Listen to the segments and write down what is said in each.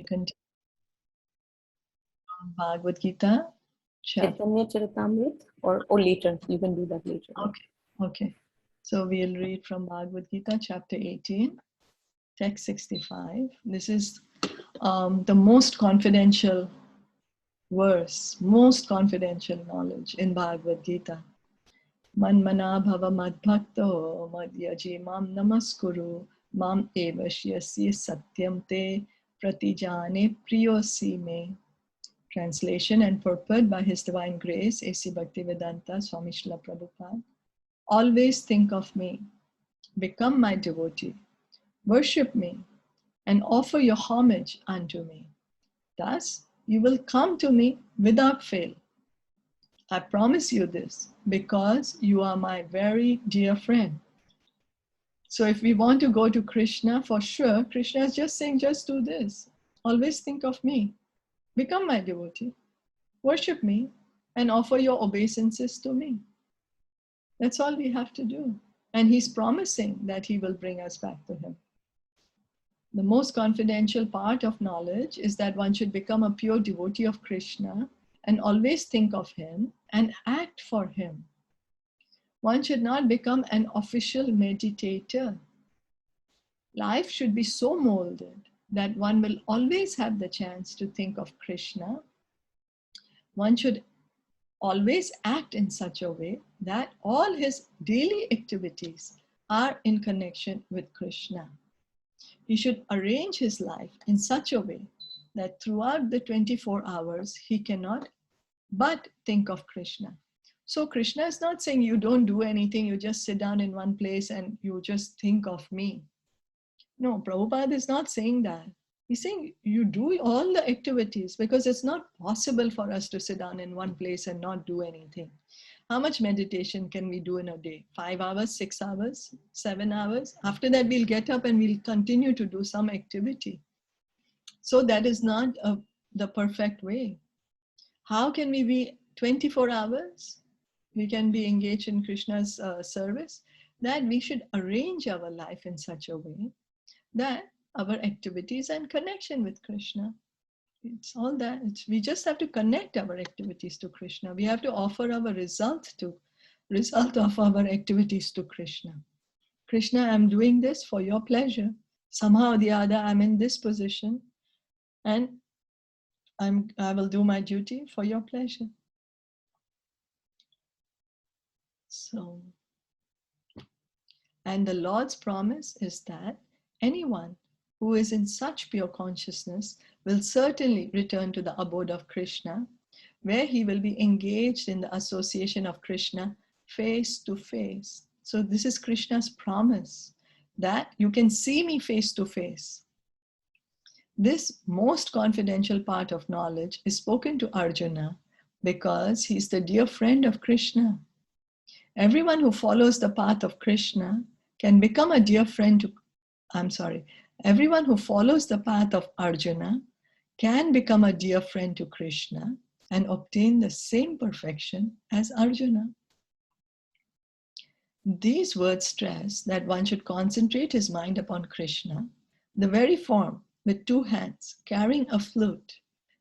Continue on Bhagavad Gita. Caitanya Caritamrta or later, you can do that later. Okay. So we'll read from Bhagavad Gita chapter 18, text 65. This is the most confidential verse, most confidential knowledge in Bhagavad Gita. Manmana bhava madbhakto madhyaji mam namaskuru mam evashyasya satyam te pratijane priyosi me. Translation and purport by His Divine Grace, A.C. Bhaktivedanta Swami Srila Prabhupada. Always think of me, become my devotee, worship me, and offer your homage unto me. Thus, you will come to me without fail. I promise you this because you are my very dear friend. So if we want to go to Krishna, for sure, Krishna is just saying, just do this. Always think of me. Become my devotee. Worship me and offer your obeisances to me. That's all we have to do. And he's promising that he will bring us back to him. The most confidential part of knowledge is that one should become a pure devotee of Krishna and always think of him and act for him. One should not become an official meditator. Life should be so molded that one will always have the chance to think of Krishna. One should always act in such a way that all his daily activities are in connection with Krishna. He should arrange his life in such a way that throughout the 24 hours, he cannot but think of Krishna. So Krishna is not saying you don't do anything, you just sit down in one place and you just think of me. No, Prabhupada is not saying that. He's saying you do all the activities because it's not possible for us to sit down in one place and not do anything. How much meditation can we do in a day? 5 hours, 6 hours, 7 hours? After that, we'll get up and we'll continue to do some activity. So that is not the perfect way. How can we be 24 hours? We can be engaged in Krishna's service. That we should arrange our life in such a way that our activities and connection with Krishna. It's all that. We just have to connect our activities to Krishna. We have to offer our result of our activities to Krishna. Krishna, I'm doing this for your pleasure. Somehow or the other, I'm in this position and I will do my duty for your pleasure. So, and the Lord's promise is that anyone who is in such pure consciousness will certainly return to the abode of Krishna, where he will be engaged in the association of Krishna face to face. So this is Krishna's promise that you can see me face to face. This most confidential part of knowledge is spoken to Arjuna because he's the dear friend of Krishna. Everyone who follows the path of Krishna can become a dear friend to, everyone who follows the path of Arjuna can become a dear friend to Krishna and obtain the same perfection as Arjuna. These words stress that one should concentrate his mind upon Krishna, the very form with 2 hands carrying a flute,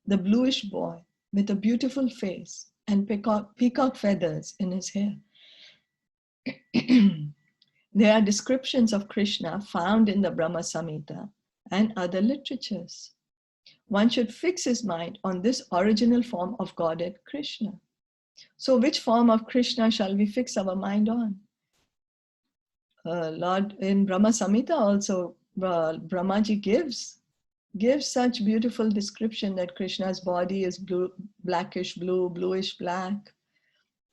the bluish boy with a beautiful face and peacock feathers in his hair. There are descriptions of Krishna found in the Brahma Samhita and other literatures. One should fix his mind on this original form of Godhead Krishna. So which form of Krishna shall we fix our mind on? Lord, in Brahma Samhita also, Brahmaji gives such beautiful description that Krishna's body is blue, blackish blue, bluish black.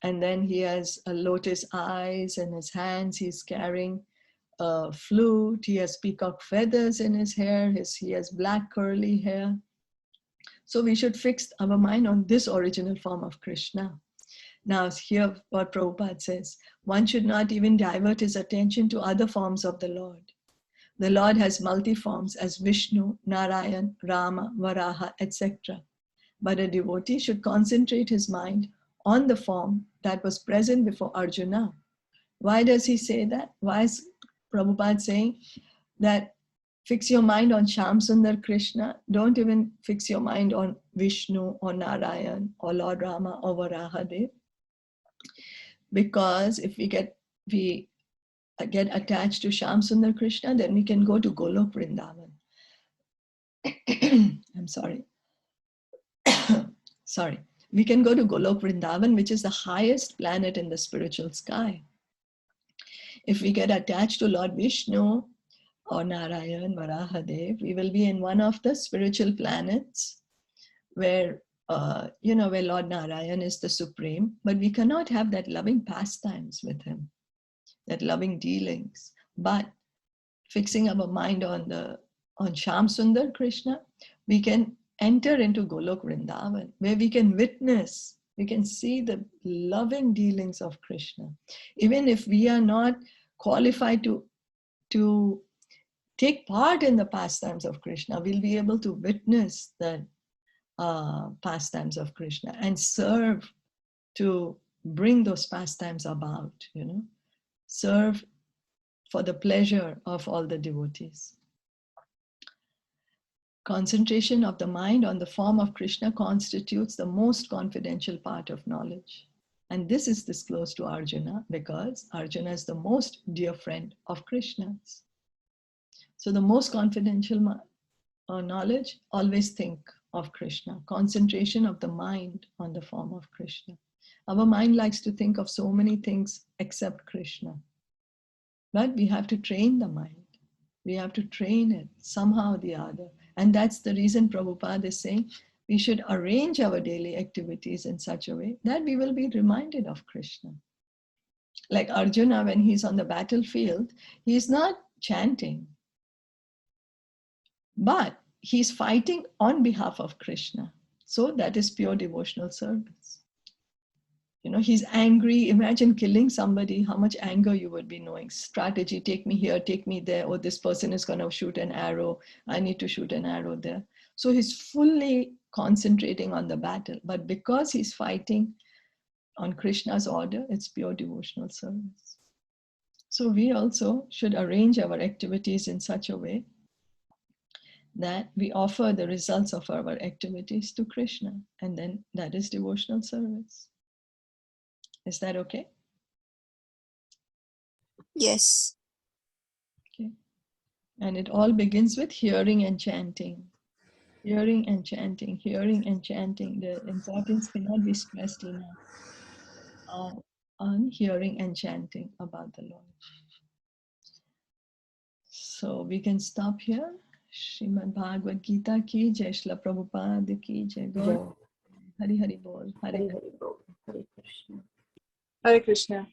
And then he has lotus eyes in his hands. He's carrying a flute. He has peacock feathers in his hair. He has black curly hair. So we should fix our mind on this original form of Krishna. Now here what Prabhupada says, one should not even divert his attention to other forms of the Lord. The Lord has multi-forms as Vishnu, Narayan, Rama, Varaha, etc. But a devotee should concentrate his mind on the form that was present before Arjuna. Why does he say that? Why is Prabhupada saying that fix your mind on Shyam Sundar Krishna. Don't even fix your mind on Vishnu or Narayan or Lord Rama or Varahadev. Because if we get attached to Shyam Sundar Krishna, then we can go to Golok Vrindavan. I'm sorry. Sorry. We can go to Golok Vrindavan, which is the highest planet in the spiritual sky. If we get attached to Lord Vishnu or Narayan, Varahadev, we will be in one of the spiritual planets where, where Lord Narayan is the supreme, but we cannot have that loving pastimes with him, that loving dealings. But fixing our mind on Shyam Sundar Krishna, we can enter into Golok Vrindavan, where we can witness, we can see the loving dealings of Krishna. Even if we are not qualified to take part in the pastimes of Krishna, we'll be able to witness the pastimes of Krishna and serve to bring those pastimes about, serve for the pleasure of all the devotees. Concentration of the mind on the form of Krishna constitutes the most confidential part of knowledge. And this is disclosed to Arjuna because Arjuna is the most dear friend of Krishna's. So the most confidential knowledge, always think of Krishna. Concentration of the mind on the form of Krishna. Our mind likes to think of so many things except Krishna. But we have to train the mind. We have to train it somehow or the other. And that's the reason Prabhupada is saying we should arrange our daily activities in such a way that we will be reminded of Krishna. Like Arjuna, when he's on the battlefield, he's not chanting, but he's fighting on behalf of Krishna. So that is pure devotional service. He's angry. Imagine killing somebody, how much anger you would be knowing. Strategy, take me here, take me there. Oh, this person is going to shoot an arrow. I need to shoot an arrow there. So he's fully concentrating on the battle. But because he's fighting on Krishna's order, it's pure devotional service. So we also should arrange our activities in such a way that we offer the results of our activities to Krishna. And then that is devotional service. Is that okay? Yes. Okay. And it all begins with hearing and chanting. Hearing and chanting, hearing and chanting. The importance cannot be stressed enough on hearing and chanting about the Lord. So we can stop here. Srimad Bhagavad Gita ki jai, Srila Prabhupada ki jai. Hari Hari Bol. Hare Hare Bol. Hare Krishna. Hare Krishna.